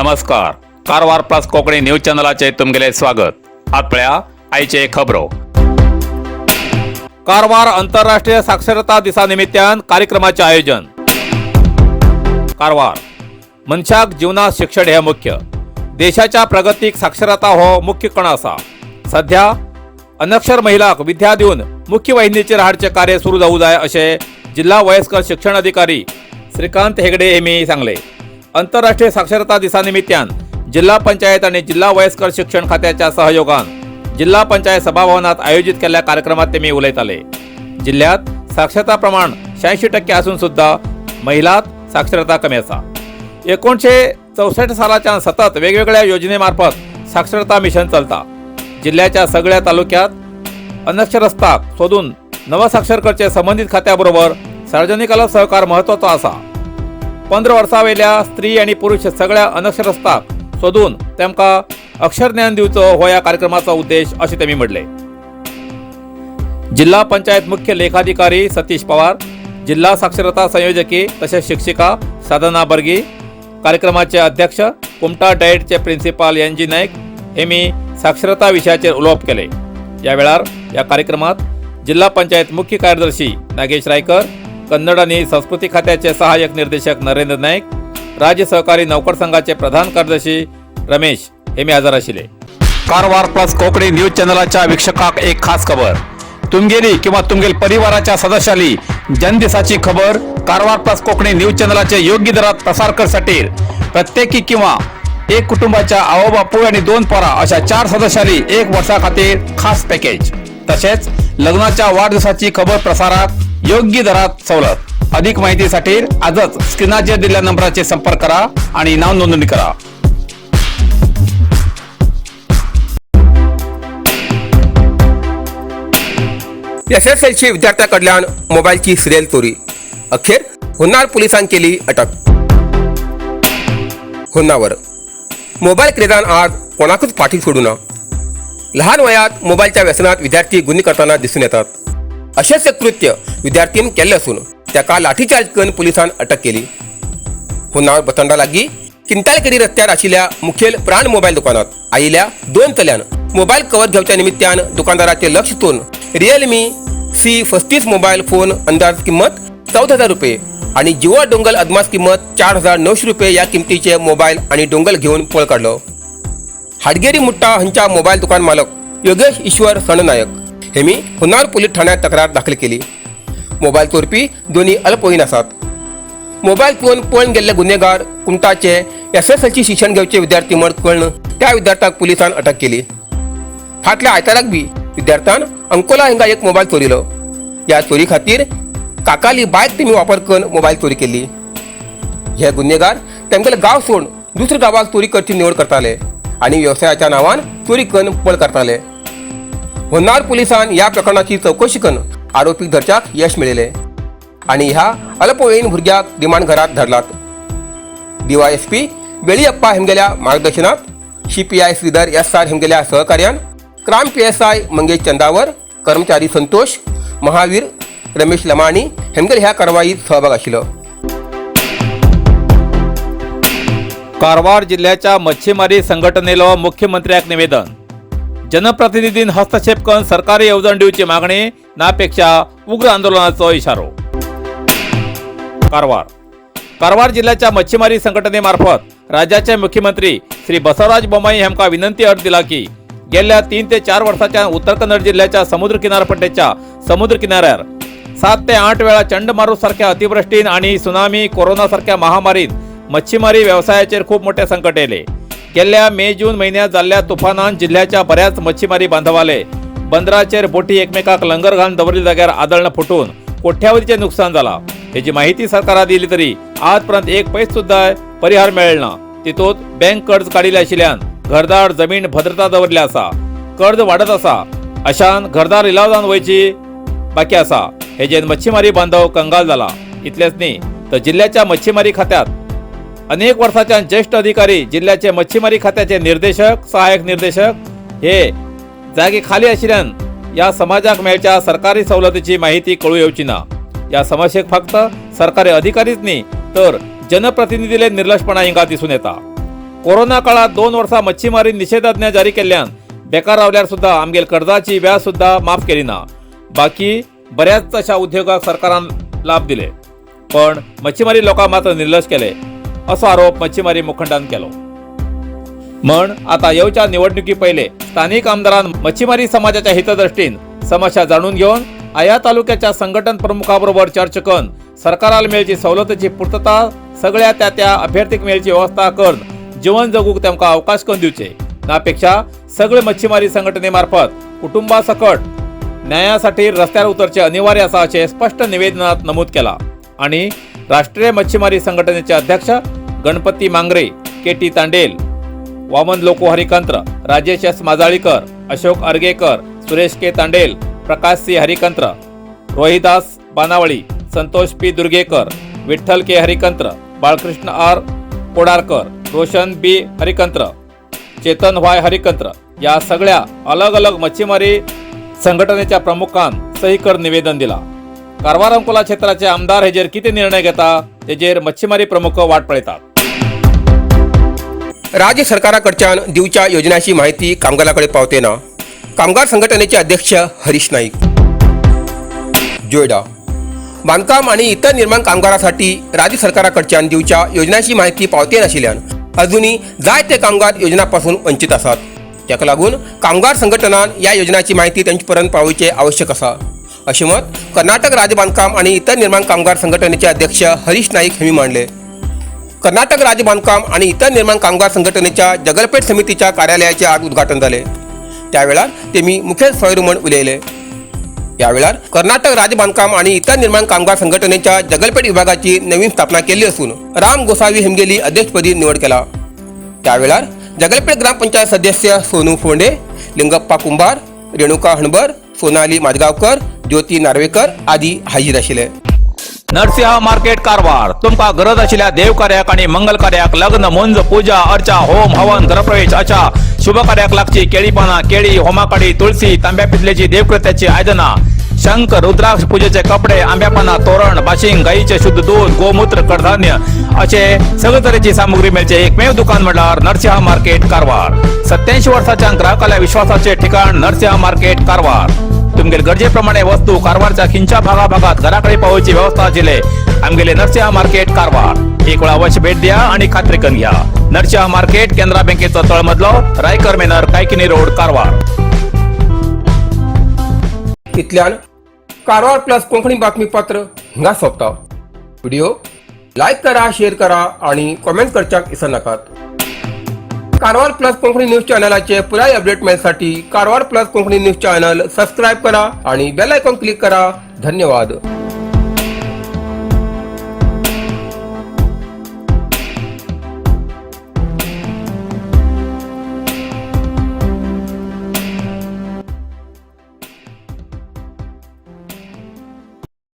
नमस्कार. Karwar plus Konkani news चॅनलाचे तुमगेले स्वागत. आपल्या आईचे खबरो. कारवार आंतरराष्ट्रीय साक्षरता दिसा निमित्तान कार्यक्रमाचे आयोजन. कारवार मनशाक जीवनात शिक्षण हे मुख्य. देशाच्या प्रगतीक साक्षरता हो मुख्य कण आसा. सध्या अनक्षर महिलाक विद्या दिवन मुख्य वाहिनीचेर हाडचे कार्य सुरू जावूं जाय अशें जिल्हा वयस्कर शिक्षण अधिकारी श्रीकांत हेगडे हेमी सांगले. आंतरराष्ट्रीय साक्षरता दिसा निमित्तान जिल्हा पंचायत आणि जिल्हा वयस्कर शिक्षण खात्याच्या सहयोगान जिल्हा पंचायत सभाभवनात आयोजित केलेल्या कार्यक्रमात तेमी उलयताले. जिल्ह्यात साक्षरता प्रमाण 86% असून सुद्धा महिलांत साक्षरता कमी आसा. 1964 सालाच्यान सतत वेगवेगळ्या योजनेमार्फत साक्षरता मिशन चलता. जिल्ह्याच्या सगळ्या तालुक्यात अनक्षरस्ताक सोदून नवसाक्षर करचे संबंधित खात्याबरोबर सार्वजनिक सहकार महत्वाचा आसा. 15 वर्सां वयल्या स्त्री आणि पुरुष सगळ्या अनक्षरस्ताक सोदून तेमकां अक्षर ज्ञान दिवचो हो या कार्यक्रमाचा उद्देश अशें तेमी म्हणले. जिल्हा पंचायत मुख्य लेखाधिकारी सतीश पवार, जिल्हा साक्षरता संयोजकी तसेच शिक्षिका साधना बर्गी, कार्यक्रमाचे अध्यक्ष कुमटा डाएटचे प्रिन्सिपाल एनजी नायक हेमी साक्षरता विशयाचेर उलोवप केले. या वेळार या कार्यक्रमात जिल्हा पंचायत मुख्य कार्यदर्शी नागेश रायकर, कन्नड आणि संस्कृती खात्याचे सहाय्यक निर्देशक नरेंद्र नायक, राज्य सहकारी नौकर संघाचे प्रधान कार्यदर्शी रमेश हेमी हजर आशिल्ले. कारवार प्लस कोकणी न्यूज चॅनलाच्या वीक्षकाक एक खास खबर. तुमगेली किंवा तुमगेल परिवाराच्या सदस्याली जनदिसाची खबर कारवार प्लस कोकणी न्यूज चॅनलाचे योग्य दरात प्रसार करसाठी प्रत्येकी किंवा एक कुटुंबाच्या आवो बापू आणि 2 पोरां अशा 4 सदस्यांनी 1 वर्सा खातीर खास पॅकेज. तसेच लग्नाच्या वाढदिवसाची खबर प्रसारात योग्य दरात सवलत. अधिक माहितीसाठी आजच स्क्रीनाचेर दिलेल्या नंबराचे संपर्क करा आणि नाव नोंदणी करा. SSLC विद्यार्थ्याकडल्यान मोबाईलची सिरियल चोरी. अखेर होन्नार पोलिसांनी केली अटक. होन्नावर मोबाईल क्रेझान आज कोणाकच पाठी सोडूना. लहान वयात मोबाईलच्या व्यसनात विद्यार्थी गुन्हे करताना दिसून येतात. असेच एक कृत्य विद्यार्थ्यांनी केले असून त्याका लाठीचार्ज करून पोलिसांनी अटक केली. होन्नावर बतंडा लागी किंतालकेरी रस्त्यार आशिल्ल्या मुखेल प्राण मोबाईल दुकानात आयिल्ल्या 2 चल्यान मोबाईल कवर घेवच्या निमित्तान दुकानदाराचे लक्ष ठेवून रिअलमी C35 मोबाईल फोन अंदाज किंमत 14,000 रुपये आणि जिओ डोंगल अदमास किंमत 4,900 रुपये या किमतीचे मोबाईल आणि डोंगल घेऊन पळ काढलो. हाडगेरी मुट्टा हांच्या मोबाईल दुकान मालक योगेश ईश्वर सणनायक हेमी होन्नावर पोलीस ठाण्यात तक्रार दाखल केली. मोबाईल चोरपी दोन्ही अल्पवयीन आसात. मोबाईल फोन पळून गेल्ले गुन्हेगार कुमटाचे SSLC शिक्षण घेवचे विद्यार्थी म्हण कळून त्या विद्यार्थ्याक पोलिसांनी अटक केली. फाटल्या आयताराक बी विद्यार्थ्यान अंकोला हिंगा एक मोबाईल चोरिलो. या चोरी खातीर काकाली बायक तेमी वापर करून मोबाईल चोरी केली. हे गुन्हेगार तेमगेले गाव सोडून दुसऱ्या गावाक चोरी करची निवड करताले आणि व्यवसायाच्या नावान चोरी करून पळ करताले. होन्नावर पोलिसांनी या प्रकरणाची चौकशी करून आरोपीक धरच्याक यश मिळेले आणि ह्या अल्पवयीन भुरग्याक रिमांड घरात धरलात. DYSP बेळीयप्पा हेमगेल्या मार्गदर्शनात CPI श्रीधर SR हेमगेल्या सहकार्यान क्राईम PSI मंगेश चंदावर, कर्मचारी संतोष महावीर, रमेश लमाणी हेमगेल ह्या कारवाईत सहभाग आशिल्लो. कारवार जिल्ह्याच्या मच्छीमारी संघटनेलो मुख्यमंत्र्याक निवेदन. जनप्रतिनिधीन हस्तक्षेप करून सरकारी येवजण दिवची मागणी नापेक्षा उग्र आंदोलनाचो इशारो. कारवार जिल्ह्याच्या मच्छीमारी संघटनेमार्फत राज्याचे मुख्यमंत्री श्री बसवराज बोम्माई हेमका विनंती अर्ज दिला की गेल्या 3 ते 4 वर्षाच्या उत्तर कन्नड जिल्ह्याच्या समुद्र किनारपट्ट्याच्या समुद्र किनाऱ्यावर 7 ते 8 वेळा चंडमारुत सारख्या अतिवृष्टीन आणि सुनामी, कोरोना सारख्या महामारीन मच्छीमारी व्यवसायाचेर खूप मोठे संकट येले. गेल्या मे-जून महिन्यात जाल्ल्या तुफानान जिल्ह्याच्या बऱ्याच मच्छीमारी बांधवाले बंदराचेर बोटी एकमेकाक लंगर घालून दवरले जाग्यार आदळण फुटून कोट्यावधीचे नुकसान जाला. हेची माहिती सरकारान दिली तरी आजपर्यंत एक पैस सुद्धा परिहार मेळना. तितूंत बँक कर्ज काडिल्ले आशिल्ल्यान घरदार जमीन भद्रता दवरली आसा. कर्ज वाडत आसा अशान घरदार लिलाव जावन वयची बाकी आसा. हेजेन मच्छीमारी बांधव कंगाल जाला. इतलेच न्ही तर जिल्ह्याच्या मच्छीमारी खात्यात अनेक वर्षाच्या ज्येष्ठ अधिकारी, जिल्ह्याचे मच्छीमारी खात्याचे निर्देशक, सहाय्यक निर्देशक हे जागे खाली आशिल्ल्यान या समाजाक मेळच्या सरकारी सवलतीची माहिती कळू येवची ना. या समस्येक फक्त सरकारी अधिकारीच न्ही तर जनप्रतिनिधीले निर्लक्षपणा हिंगा दिसून येता. कोरोना काळात 2 वर्सां मच्छीमारी निषेधाज्ञा जारी केल्ल्यान बेकार रावल्यार सुद्धा आमगेल कर्जाची व्याज सुद्धा माफ केली ना. बाकी बऱ्याच अशा उद्योगाक सरकारान लाभ दिले, पण मच्छीमारी लोकांक मात्र निर्लक्ष केले असो आरोप मच्छीमारी मुखंडान केलो. म्हण आता येवच्या निवडणुकी पयले स्थानिक आमदारान मच्छीमारी समाजाच्या हितदृष्टीन समस्या जाणून घेवन आया तालुक्याच्या संघटन प्रमुखाबरोबर चर्चा करून सरकाराला मेळची सवलतीची पूर्तता सगळ्या त्या अभ्यर्थीक मेळची व्यवस्था करून जीवन जगूक तेमकां अवकाश करून दिवचे. नापेक्षा सगळे मच्छीमारी संघटने मार्फत कुटुंबा सकट न्यायासाठी रस्त्यार उतरचे अनिवार्य आसा अशें स्पष्ट निवेदनात नमूद केला. आणि राष्ट्रीय मच्छीमारी संघटनेचे अध्यक्ष Ganpati Mangre, KT Tandel, Waman Loko Harikantra, Rajesh S Majalikar, Ashok Argekar, Suresh K Tandel, Prakash C Harikantra, Rohidas Banawali, Santosh P Durgekar, Vitthal K Harikantra, Balkrishna R Kodarkar, Roshan B Harikantra, Chetan Y Harikantra या सगळ्या अलग अलग मच्छीमारी संघटनेच्या प्रमुखान सही कर निवेदन दिला. कारवार अंकोला क्षेत्राचे आमदार हेजेर किती निर्णय घेता तेजेर मच्छीमारी प्रमुख वाट पळयतात. राज्य सरकाराकडच्यान दिवच्या योजनांची माहिती कामगाराकडे पावते ना. कामगार संघटनेचे अध्यक्ष हरीश नाईक, जोयडा. बांधकाम आणि इतर निर्माण कामगारांसाठी राज्य सरकाराकडच्यान दिवच्या योजनांची माहिती पावते नाशिल्ल्यान अजूनही जायते कामगार योजनांपासून वंचित आसात. त्याका लागून कामगार संघटनान या योजनांची माहिती त्यांच्यापर्यंत पावोवचे आवश्यक आसा असे मत कर्नाटक राज्य बांधकाम आणि इतर निर्माण कामगार संघटनेचे अध्यक्ष हरीश नाईक यांनी मांडले. कर्नाटक राज्य बांधकाम आणि इतर निर्माण कामगार संघटनेच्या जगलपेठ समितीच्या कार्यालयाचे आज उद्घाटन झाले. त्यावेळार तेमी मुखेल सोयरो म्हूण उलयले. यावेळार कर्नाटक राज्य बांधकाम आणि इतर निर्माण कामगार संघटनेच्या जगलपेठ विभागाची नवीन स्थापना केली असून राम गोसावी हेमगेली अध्यक्षपदी निवड केला. त्यावेळार जगलपेठ ग्रामपंचायत सदस्य सोनू फोंडे, लिंगप्पा कुंभार, रेणुका हणबर, सोनाली माजगावकर, ज्योती नार्वेकर आदी हाजीर आशिल्ले. नरसिंह मार्केट कारवार तुमका गरज आशिल्ल्या देव कार्याक आणि मंगल कार्याक, लग्न, मुंज, पूजा, अर्चा, होम, हवन, घरप्रवेश अशा शुभ कार्याक लागची केळी पानां, केळी, होमाकडी, तुळशी, तांब्या पितलेची देवकृत्याची आयदनां, शंख, रुद्राक्ष पूजेचे कपडे, आंब्या पानां, तोरण, बाशिंग, गाईचे शुद्ध दूध, गोमूत्र, कडधान्य असे सगळे तरेची सामुग्री मेळचे एकमेव दुकान म्हणल्यार नरसिंह मार्केट कारवार. 87 वर्सांच्या ग्राहकाल्या विश्वासाचे ठिकाण नरसिंह मार्केट कारवार. तुमगेर गरजेप्रमाणे वस्तू कारवारच्या खिंच्या भागात घराकडे पावोवची व्यवस्था आशिल्ले आमगेले नरसिंह मार्केट कारवार. एक वेळ अवश्य भेट द्या आणि खात्री करून घ्या. नरसिंह मार्केट केंद्रा बँकेचो तळमजलो, रायकर मेनर, कायकिनी रोड, कारवार. इतल्यान कारवार प्लस कोंकणी बातमीपत्र हिंगा सोंपता. व्हिडिओ लाईक करा, शेअर करा आणि कमेंट करच्याक विसरू नाकात. कारवार प्लस कोंकणी न्यूज चॅनलाचे पुराय अपडेट मिळण्यासाठी Karwar plus Konkani news channel subscribe करा आणि बेल आयकॉन क्लिक करा. धन्यवाद.